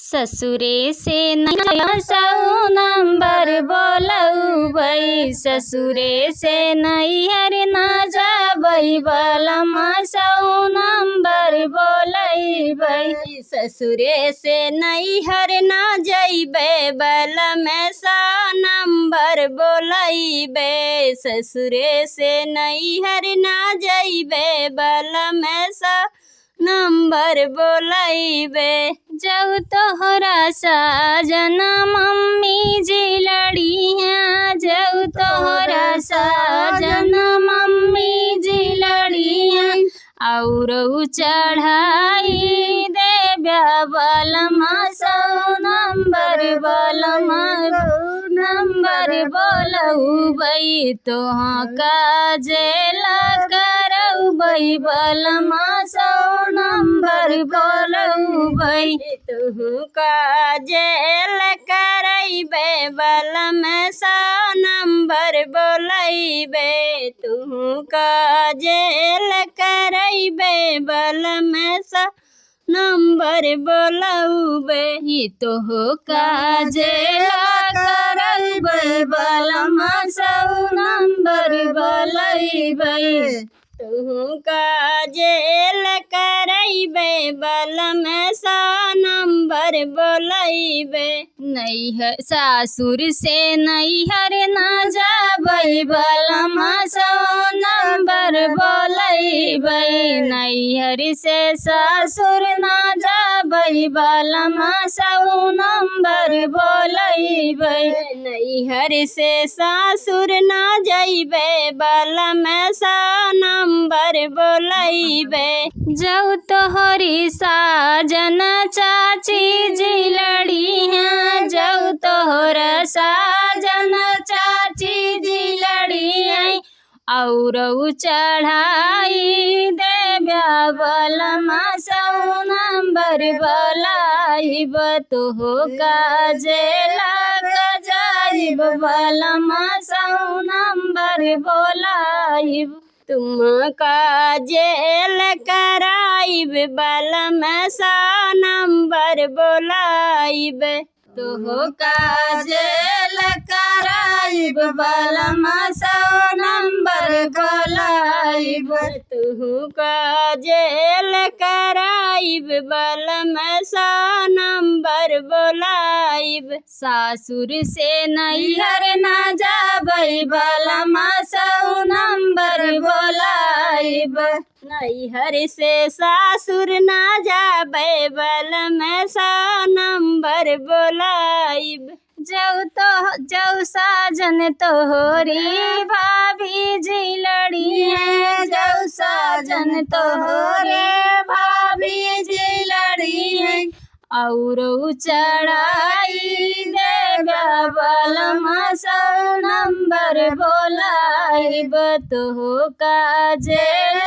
ससुरे से सौ नंबर बोलबै, ससुरे से नैहर न जाबै, बलमा सौ नंबर बोलबै। ससुरे से नैहर न जइबै, बलमा सौ नंबर बोलबै। ससुरे से नैहर न जइबै, बलमा सौ नंबर बोलबै। जब तोहरा साजना मम्मी जी लड़ी हैं, जब तोहरा साजना मम्मी जी लड़ी हैं, और चढ़ाई देव्या बलमा सौ नंबर बलमा नंबर बोलबै। तोहाँ काजेला करबै, बलमा सौ नंबर बोलबै। तुहु काजेल करैबै, बलमा सौ नंबर बोलबै। तुहु काजेल करैबै, बलमा सौ नंबर बोलबै। तुहु काजेल करैबै, बलमा सौ नंबर बोलबै। तुहु काजेल करैबै, बलमा सौ नंबर बोलबै। नैहर सासुर से नैहर न जाबै, बलमा सौ नंबर बोलबै। नैहर से सासुर न जाबै, बलमा सौ नंबर बोलबै। नैहर से सासुर न जइबै, बलमा सौ नंबर बोलबै। जब तोहरी साजन चाची जी लड़ी हैं, जब तोहरा साजन चाची जी लड़ी हैं, और चढ़ाई देव्या बलमा सौ नंबर बोलैब। तुहु काजेला जाइब, बलमा सौ नंबर बोलैब। तुम काजेल कराइब, बलमा सौ नंबर बोलैब। तुहु काजेल कराइब, बलमा सौ नंबर बोलैब। तुहु काजेल कराइब, बलमा सौ नंबर बोलैब। सासुर से नैहर न जाबै, बलमा सौ नंबर बोलैब। नैहर से सासुर न जाबै, बलमा सौ नंबर बोलैब। जौ साजन तोहरी भाभी जी लड़ी हैं, जौ साजन तोहरे भाभी जी लड़ी हैं, और चढ़ाई देव्या बलमा सौ नंबर बोलैब। तुहु काजेल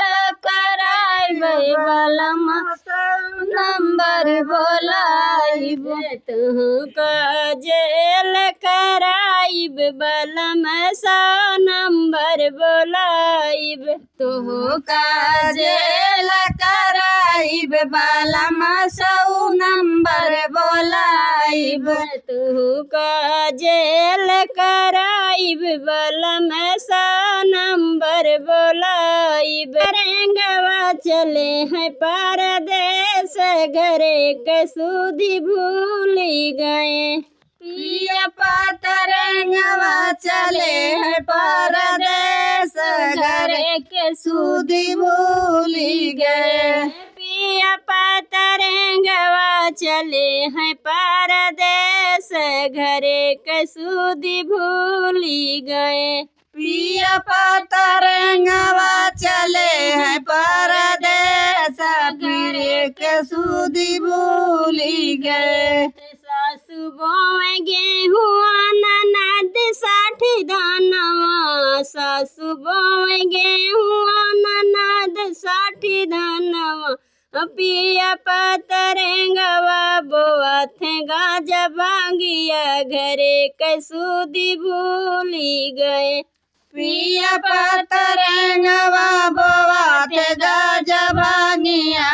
कराइबै, बलमा सौ नंबर बोलैब। तुहु काजेल कराइब, बलमा सौ नंबर बोलैब। तुहु काजेल कराइब, बलमा सौ नंबर बोलैब। तुहु काजेल कराइब, बलमा सौ नंबर बोलैब। रंगवा चले हैं परदेस, घरे के सुधि भूल गए। पिया पतरंगवा चले हैं परदेस, घरे के सुधि भूल गए। पिया पतरंगवा चले हैं परदेस, घरे के सुधि भूल गए। पिया पतरंगवा चले हैं परदेस, घरे के सुधि भूल गए। सासु बोए गेहुआ, ननद 60 धनवा, सासु बोए गेहुआ, ननद 60 धनवा। पिया पतरंगवा बोआथे गाजा बांगिया, घरे के सुधि भूल गए। पिया पतरंगवा बोवाते गाज भांगिया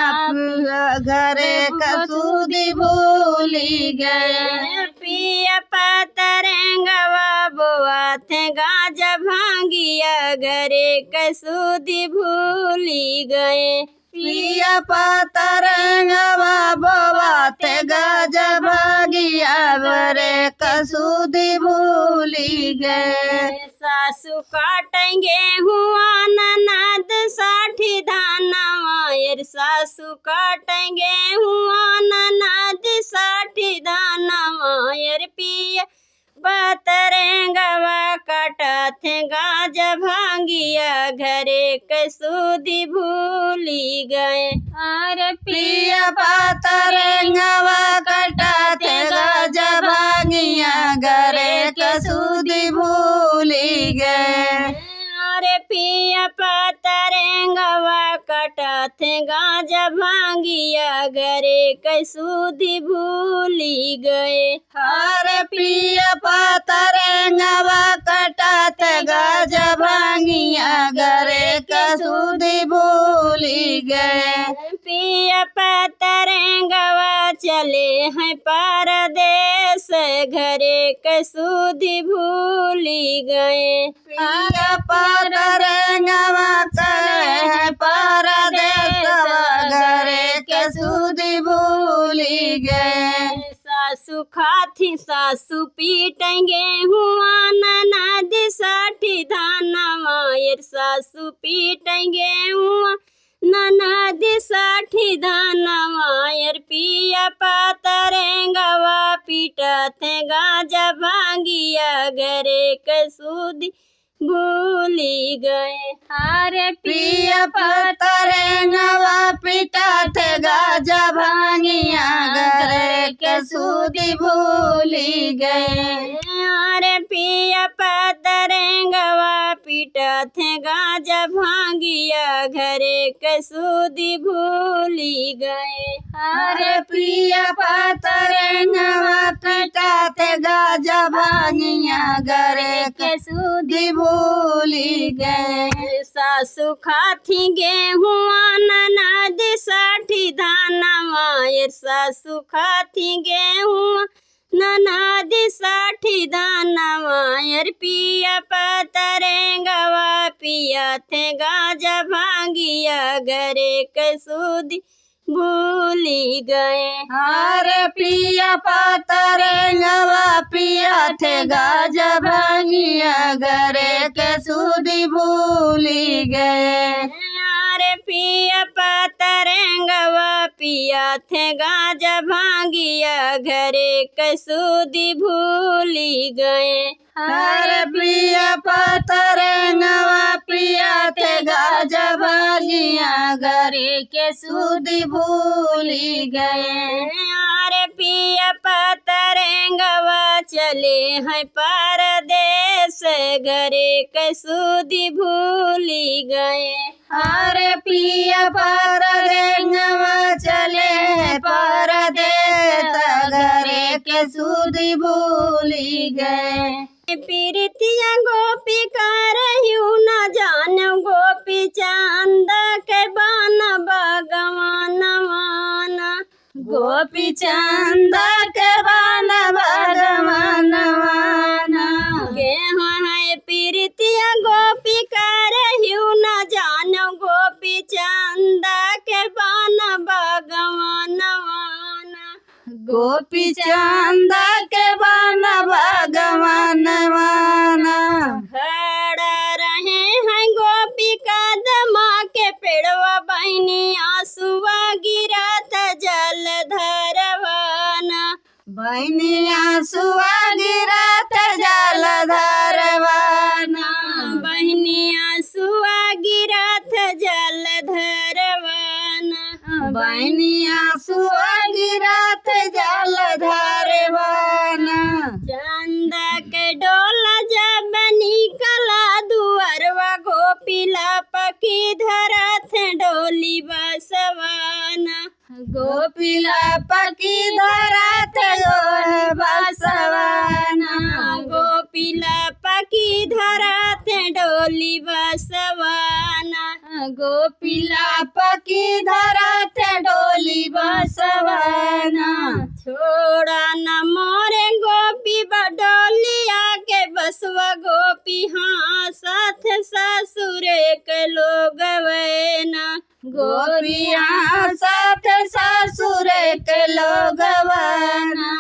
घरे कसूदी भूली गए। पिया पतरंगवा बोआते गाज भांगिया घरे कसूदी भूली गए। पिया पतरंगवा बोवाते गाज भांगिया घरे कसूदी भूली गए। सासू काटेंगे हुआ ननद 60 दानवा यार सासू काटेंगे हुआ ननद 60 दानवा यार पिया पतरंगवा कटाथे गाज भांगिया घरे कसूदी भूली गए। अरे पिया पतरंगवा कटाथे गाज भांगिया घरे कसूदी भूली गए। अरे पिया पतरंगवा कटाथे गाज भांगिया घरे कसूदी भूली गए। अरे पिया पतरंगवा कटाथे गाज भांगिया घरे कसूदी भूली गए। पिया पतरंगवा चले हैं परदेस घरे कसूदी भूली गए। पिया पतरंगवा चले हैं परदेस घरे कसूदी भूली गए। सासू खाती सासू पीटेंगे हुआ ननद 60 दानवा यार सासू पीटेंगे हुआ ननद 60 दानवा यार पिया पतरंगवा पीटते गाज भांगिया घरे कसूदी भूली गए। अरे पिया पतरंगवा पीटते गाज भांगिया घरे कसूदी भूली गए। अरे पिया पतरंगवा पीटते गाज भांगिया घरे कसूदी भूली गए। अरे पिया पतरंगवा पीटते गाज भांगिया घरे कसूदी भूली गए। सासू खाती गेहुआ ननद 60 दानवा यार सासू खाती गेहुआ ननद 60 दानवा यार पिया पतरंगवा पिया थे गाज भांगिया घरे कसूदी भूली गए। अरे पिया पतरंगवा पिया थे गाज भांगिया घरे कसूदी भूली गए। अरे पिया पतरंगवा पिया थे गाज भांगिया घरे कसूदी भूली गए। अरे पिया पतरंगवा पिया थे गाज भांगिया घरे कसूदी भूली गए। अरे पिया पतरंगवा चले हैं परदेस घरे कसूदी भूली गए। अरे पिया पतरंगवा चले परदेस घरे कसूदी भूली गए। प्रीतिया गोपी कर न जान गोपी चंद के बान भगवान माना गोपी चंद के बान भगवान माना। गेहूँ है प्रीतिया गोपी कर न जान गोपी चंद के बान भगवान माना। गोपी चंद के बान भगवान माना। खड़ा रहे हैं गोपी कदमा के पेड़वा बहनी आंसुआ गिरत जल धरवाना। बहनी आंसुआ गिरत जल धरवाना। बहनी आंसुआ गिरत जल धरवाना। बहनी आंसुआ गिरत जल धरवाना। चंद के डोला जब निकला दुअरवा गोपीला पकी धरत डोली बसवाना। गोपीला पकी धरत बसवाना। गोपीला पकी धरत डोली डोली बसवाना गोपिला पकी धरत डोली बसवाना छोड़ा न मोरे गोपी बडोलिया के बसवा गोपी हाँ साथ ससुर के लोग वैना गोपिया साथ ससुर के लोगवाना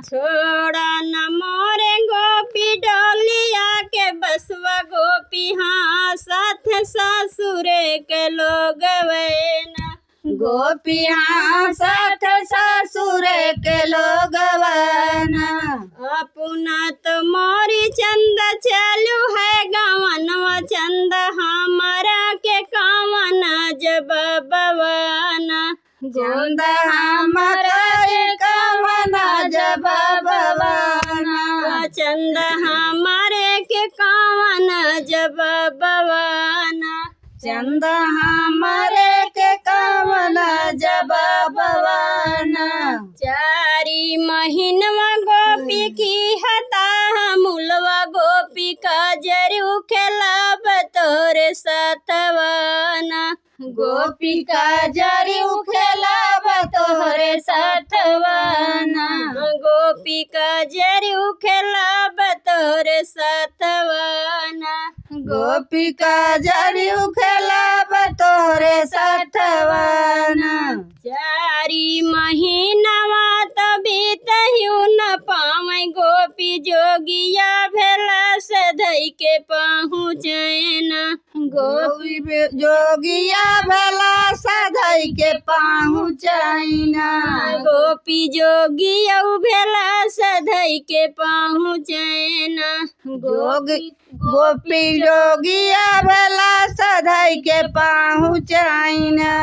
छोड़ा न मोरे गोपी डोलिया के बसवा गोपी हाँ साथ ससुर के लोग वैना गोपिया साथ ससुर के लोगवाना अपना तो मोरी चंद चलू है गवनवा चंद हमारा के कामना जब बवाना चंद हमारा कमना जब बवाना चंद हमारे के कामना जब बवाना चंद हमारे के कमना जब बवाना चारी महीनवा गोपी की हता मुलवा गोपी का जरू खेला बतौर सतवाना गोपी का जरी उखेला बतोहरे सतवाना गोपी का जरू खेला बतौर सतवाना गोपी का जरी उखेला बतोहरे सतवाना चारी महीनवा तभी तहु न पावे गोपी जोगिया भेला से धई के पहुँचैना गोपी जोगिया भला सधई के पहुँचैना गोपी जोगिया भेला से धई के पहुँचैना गोपी जोगिया भला सधई के पहुँचैना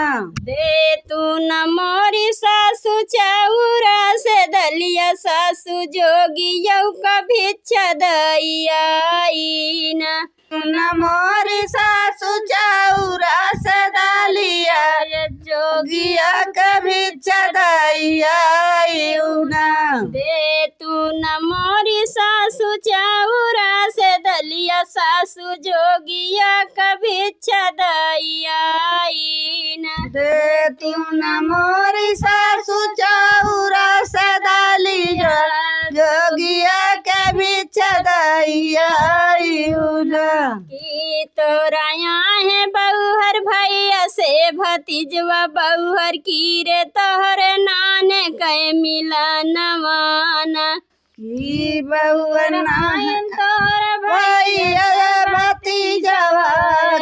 दे तू न मोरी सासु चौरा से दलिया सासु जोगिया का भिक्षा दईना न मोरी सासु चौरा से दलिया जोगिया कभी चदैया दे तू न मोरी सासु चौरा से दलिया सासु जोगिया कभी चदैया दे तू न मोरी सासु चौरा से दलिया जोगिया कभी चदैया की तोरा यहाँ है बहुहर भैया से भतीजवा बहुहर की रे तोहरे नाने कै मिला नवाना की बहुअर नायन तोहर भैया भतीजवा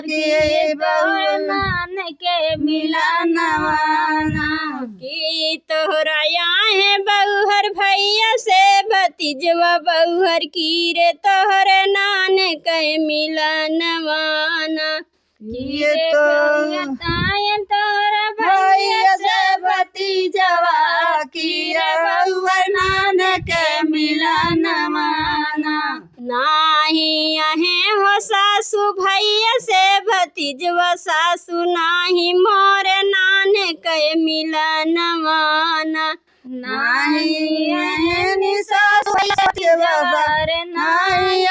की बहुअर नान के मिला नवाना की तोहरा यहाँ है बहुहर भैया से भतीजवा बहुहर की रे तोहरे नान कै मिला नवाना ये तो तायन तोहरा भैया से भतीजवा की बहुअर नान के मिलन माना नाही आहे हो सासु भैया से भतीजवा सासु नाही मोर नान कै मिलन माना नाही है सासु भतीजवा नाही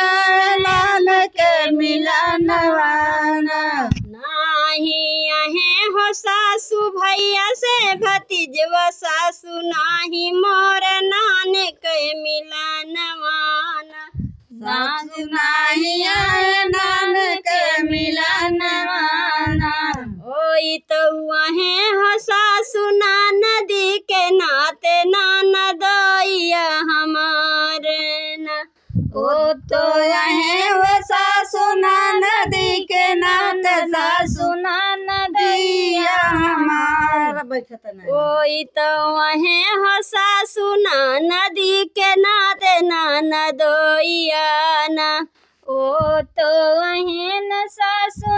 नान के मिलन माना नाही आहे हो सासु भैया से भतीजवा सासु नाही मोर नान कै मिलन माना सासु नाही नान के मिलन माना ओई तो वहे हो सासु नदी के नाते नाना दैया हमारे ना ओ तो यहे वो सासु नदी के नात सासु नदिया हमारा बैठत नहीं ओई तो वहे हो सासु नदी के नाते नाना दैया ना ओ तो वहे न सासु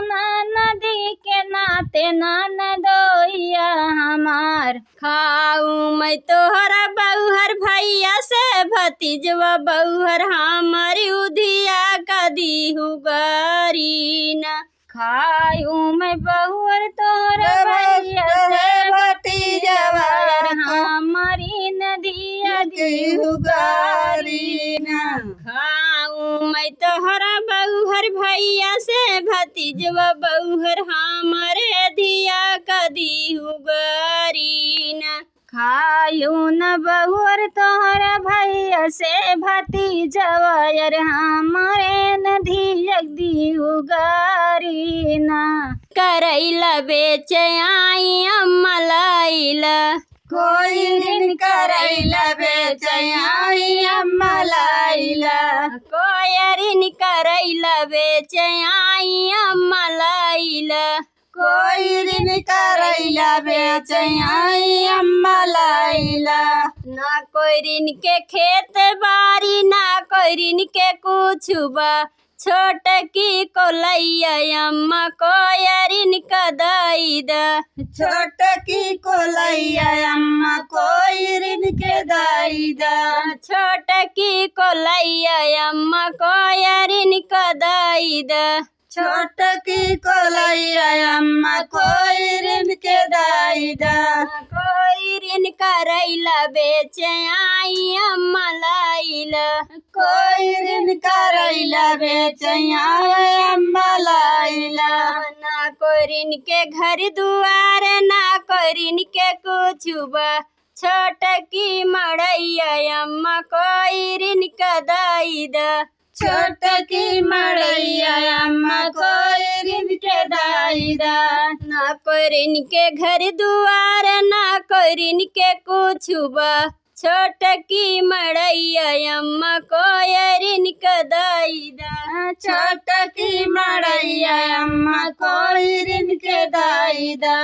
नदी के नाते नाना दैया हमार खाऊ मैं तोहरा बहुहर भैया से भतीजवा बहुहर हमारी उधिया का दीहू गरीना खाऊ मैं बहुहर तोहरा भैया से भतीजवा हमारी नदिया की हुगारीना खाऊ मैं तोहरा बहुहर बउहर भैया से भतीजवा बउहर हमारे धिया कदी हुगरीना खायू न बउहर तोहरा भैया से भतीजवा यार हमारे नधिया दी हुगरीना करैला बेच आई अम्मा लैला कोई दिन करैला बेचैया अम्मा लैला कोयरिन करैला बेच आई अम्मा लैला कोई दिन करैला बेचैया अम्मा लैला ना कोयरिन के खेत बारी ना कोयरिन के कुछ बा छोट की कोलैया अम्मा कोयरिन कदाई दा छोट की कोलैया अम्मा कोई ऋण के दाईदा छोट की कोलैया अम्मा कोयरिन कदाई दा छोट की कोलैया अम्मा कोई ऋण के दाईदा कोई ऋण करैला बेच आई अम्मा लैला कोई ऋण करैला बेचैया अम्मा लैला ना कोई ऋण के घर दुआर ना कोई ऋण के कुछ बा छोट की मड़ैया अम्मा कोई ऋण कदाई दा छोट की मड़ैया अम्मा कोई ऋण के दाईदा ना कोई ऋण के घर दुआर ना कोई ऋण के कुछ बा छोट की मड़ैया अम्मा कोई ऋण कदाई दा छोट की मड़ैया अम्मा कोई ऋण के दाईदा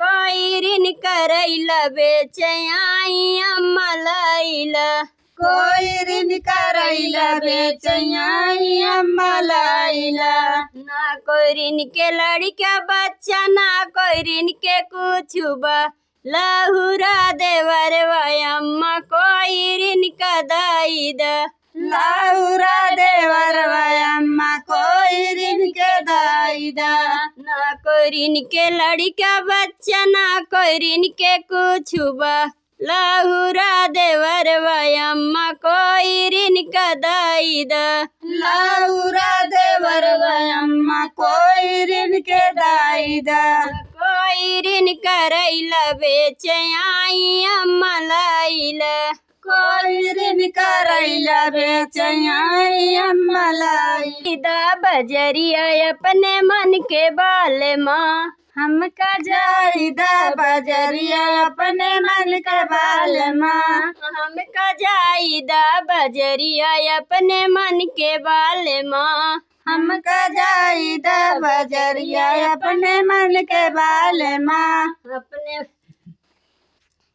कोई ऋण करैला बेच आई अम्मा लैला कोई ऋण करैला बेचैया अम्मा लैला ना कोई ऋण के लड़का बच्चा ना कोई ऋण के कुछ बा लहुरा देवर अम्मा कोई ऋण कदाई दा लाउरा देवर अम्मा कोई ऋण के दाईदा ना कोई ऋण के लड़का बच्चा ना कोई ऋण के कुछ बा लहुरा देवर अम्मा कोई ऋण कदाई दा लाउरा देवर अम्मा कोई ऋण के दाईदा कोई ऋण करैला बेच आई अम्मा लैला कोई ऋण करैला बेचैया अम्मा लैला बजरिया अपने मन के बाल माँ हमका जाईदा बजरिया अपने मन के बाल माँ हमका जाईदा बजरिया अपने मन के बाल माँ हमका जाईदा बजरिया अपने मन के बाल माँ अपने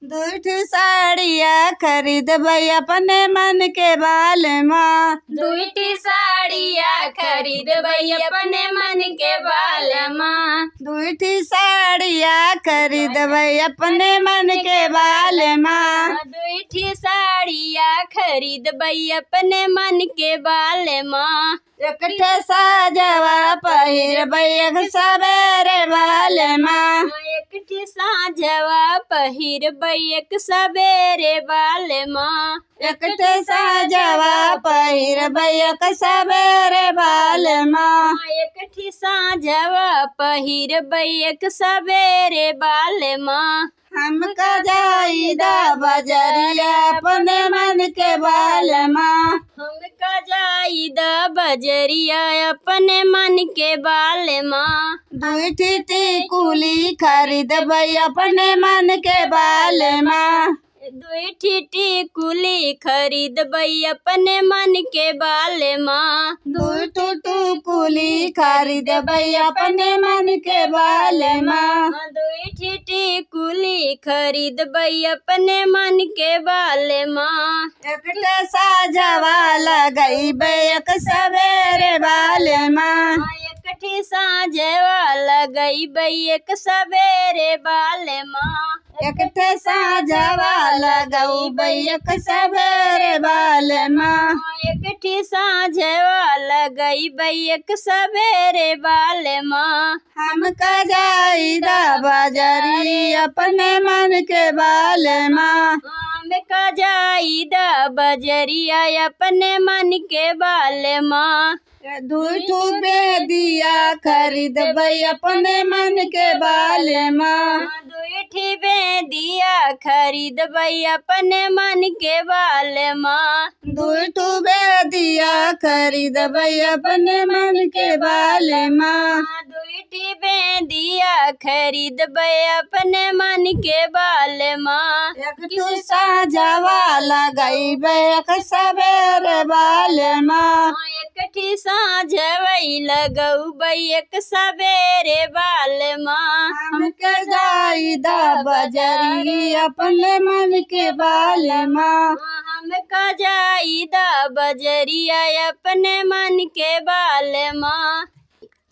दूठ साड़िया खरीद भाई अपने मन के बाल माँ दुईटी साड़िया खरीद भाई अपने मन के बाल माँ दूठ साड़िया खरीद भाई अपने मन के बाल माँ दुईटी साड़िया खरीद भाई अपने मन के बाल माँ एकठे साजवा पहिर बैग सवेरे बाल माँ एकठी साजवा पहिर बैक सवेरे बाल माँ एकठे साजवा पहिर बैग सवेरे बाल माँ एकठी साजवा पहिर बैक सवेरे बाल माँ हमका जाईदा बजरिया अपने मन के बाल माँ हमका जाईदा बजरिया अपने मन के बाल माँ दूठी टिकुली खरीद भाई अपने मन के बाल माँ दुईठी टिकुली खरीद बई अपने मन के बाल माँ दूठी टिकुली खरीद भाई अपने मन के बाल माँ दुईठी टिकुली खरीद बई अपने मन के बाल माँ एकटे साजवा लगई बैक सवेरे बाल माँ एकठी साँझवा लगई बई एक सवेरे बाल माँ एकटे साजवा लगऊ बैक सवेरे बाल माँ एकठी साँझवा लगई बई एक सवेरे बाल माँ हमका जाईदा बजरी अपने मन के बाल माँ हमका जाईदा बजरिया अपने मन के बाल माँ दुई ठू बेदिया खरीद बई अपने मन के बाले माँ। दुईठी बेदिया खरीद बई अपने मन के बाल माँ। दुई ठू बेदिया खरीद बई अपने मन के बाले माँ। दुईठी बेदिया खरीद बई अपने मन के बाल माँ। एक ठू साझावा लगाई एक सवेरे बाले माँ। एकठी साझवई लगऊ बई एक सवेरे बाल माँ। हमके जाई दा बजरी अपने मन के बाले माँ। हमका जाई दा बजरिया अपने मन के बाल माँ।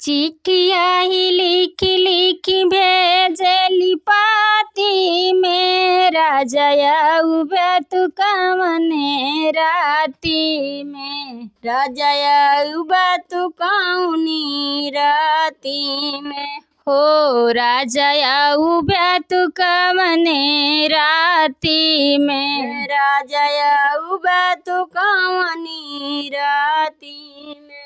चिट्ठिया ही लिखी लिखी भेजली पाती में राजया उबे तू कवने राती में। राजया उबे तू कौनी राती में। हो राजया उबे तू कवने राती में। राजया उबे तू कवनी राती में।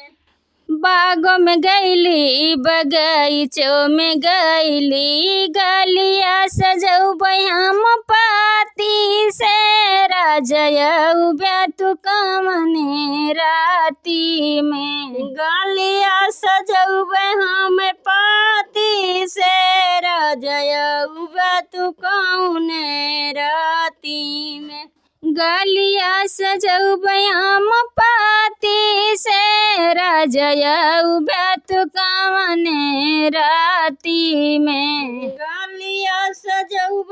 बागों में गईली बगीचों में गईली गलिया सजऊ हम पाती से। राजया उबे तू कवने राती में। गलिया सजऊ हम पाती से। राजया उबे तू कौने राती में। गलिया सजऊ हम पाती से। राजया उबे तू कवने राती में। गलिया सजऊ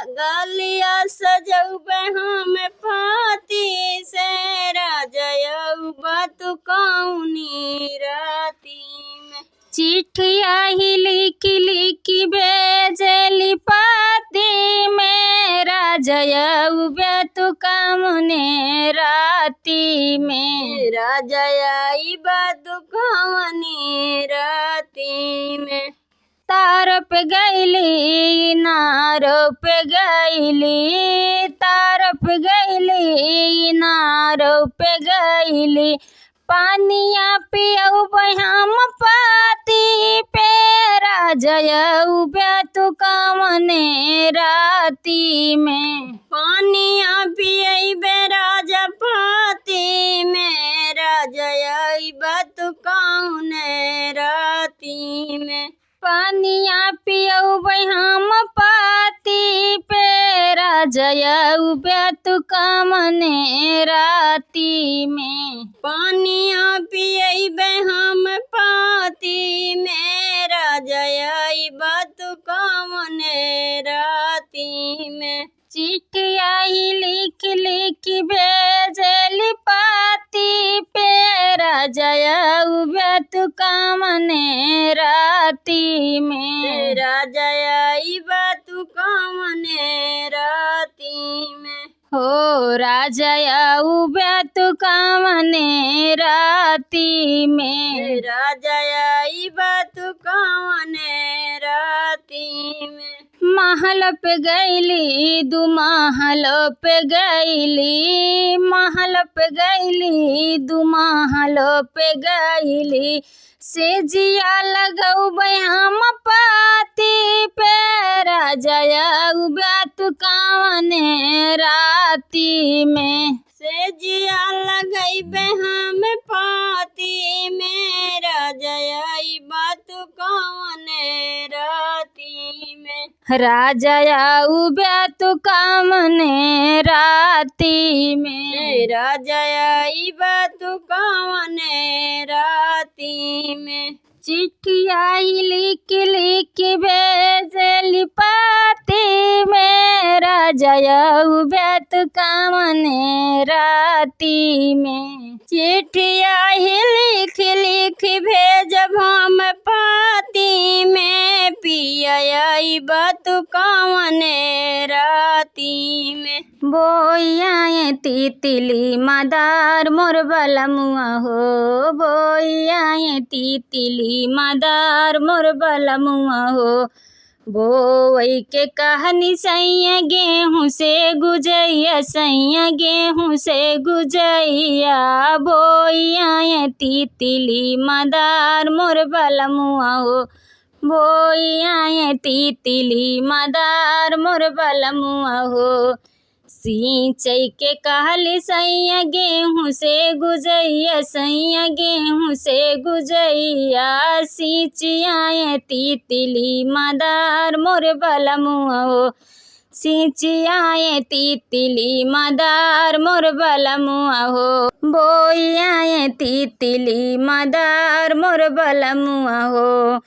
गलिया सजऊ हम पाती से। राजया उबे तू कौनी राती में। चिट्ठिया ही लिखी लिखी भेजली पाती में। राजया उबे तू कवने राती में। राजया उबे तू कवने राती में। तार पे गईली नारो पे गईली। तार पे गईली नारो पे गईली। पानिया पियऊ हम पाती पे। राजया उबे तू कवने राती में। पानिया पियबे राजा पाती में। राजया उबे तू कौने राती में। पानिया पियऊ हम पाती पे। राजया उबे तू कवने राती में। पानिया पियबे हम पाती में। राजया उबे तू कवने राती में। चिट्ठिया ही लिख लिख भेजली पाती पे। राजया उबे तू कवने राती में। राजया उबे तू कवने राती में। हो राजया उबे तू कवने राती में। राजया उबे तू कवने राती में। महल पे गईली दू महल पे गईली। महल पे गईली दू महल पे गईली। से जिया लगऊ हम पाती पे। राजया उबे तू कवने राती में। से जिया लगईबे हम पाती में। राजया उबे तू कवने राती में। राजया उबे तू कवने राती में। राजया उबे तू कवने राती में। चिट्ठिया ही लिख लिख भेजली पाती में। राजया उबे तू कवने राती में। चिट्ठिया ही लिख लिख भेजब हम पाती में। पिया उबे तू कवने राती में। बोइया तितली मदार मोर बलमुआ हो। बोइया तितली मदार मोर बलमुआ हो। बोवई के कहनी सैया गेहूँ से गुजैया, सैया गेहूँ से गुजैया, बोइया तितली मदार मोर बलमुआ हो, बोइया तितली मदार मोर बलमुआ हो। सिंचई के कहली सैया गेहूँ से गुजैया, सैया गेहूँ से गुजैया, सिंचिया तितली मदार मोर बलमुआ हो, सिंचिया तितली मदार मोर बलमुआ हो, बोइया तितली मदार मोर बलमुआ हो।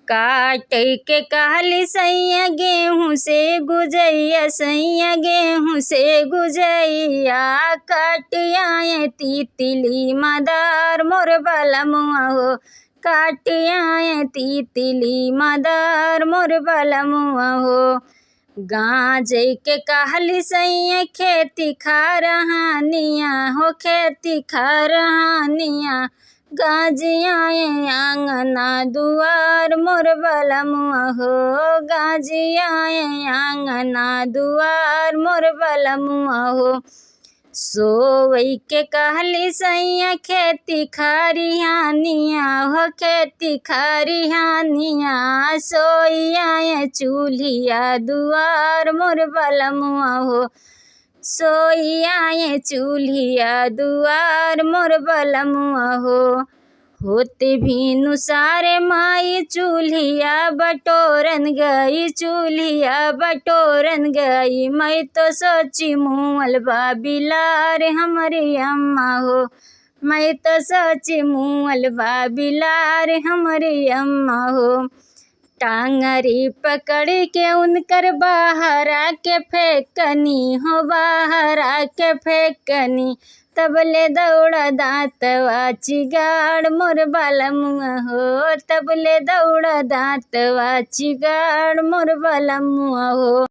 काट के कहली सैया गेहूँ से गुजैया, सैया गेहूँ से गुजैया, काटिया तितली मदार मोर बलमुआ हो, काटिया तितली मदार मोर बलमुआ हो। गाजै के कहली सैया खेती खरहानिया हो, खेती खरहानिया, गाजिया आंगना दुआर मोर बलमुआ हो, गाजिया आंगना दुआर मोर बलमुआ हो। सोवई के कहली सैया खेती खरिहानिया हो, खेती खरिहानिया, सोइया चूल्हिया दुआर मोर बलमुआ हो, सोइया चूल्हिया दुआर मोर बलमुआ हो। होते भीनु सारे माई चूल्हिया बटोरन गई, चूल्हिया बटोरन गई, मैं तो सोची मुँहल बाबिलार हमारी अम्मा हो, मैं तो सोची मुँहल बाबिलार हमारी अम्मा हो। टांगरी पकड़ के उनकर बाहर आके फेंकनी हो, बाहर आके फेंकनी, तबले दौड़ा दाँतवा चिगाड़ मोर बलमुआ हो, तबले दौड़ा दाँतवा चिगाड़ मोर बलमुआ हो।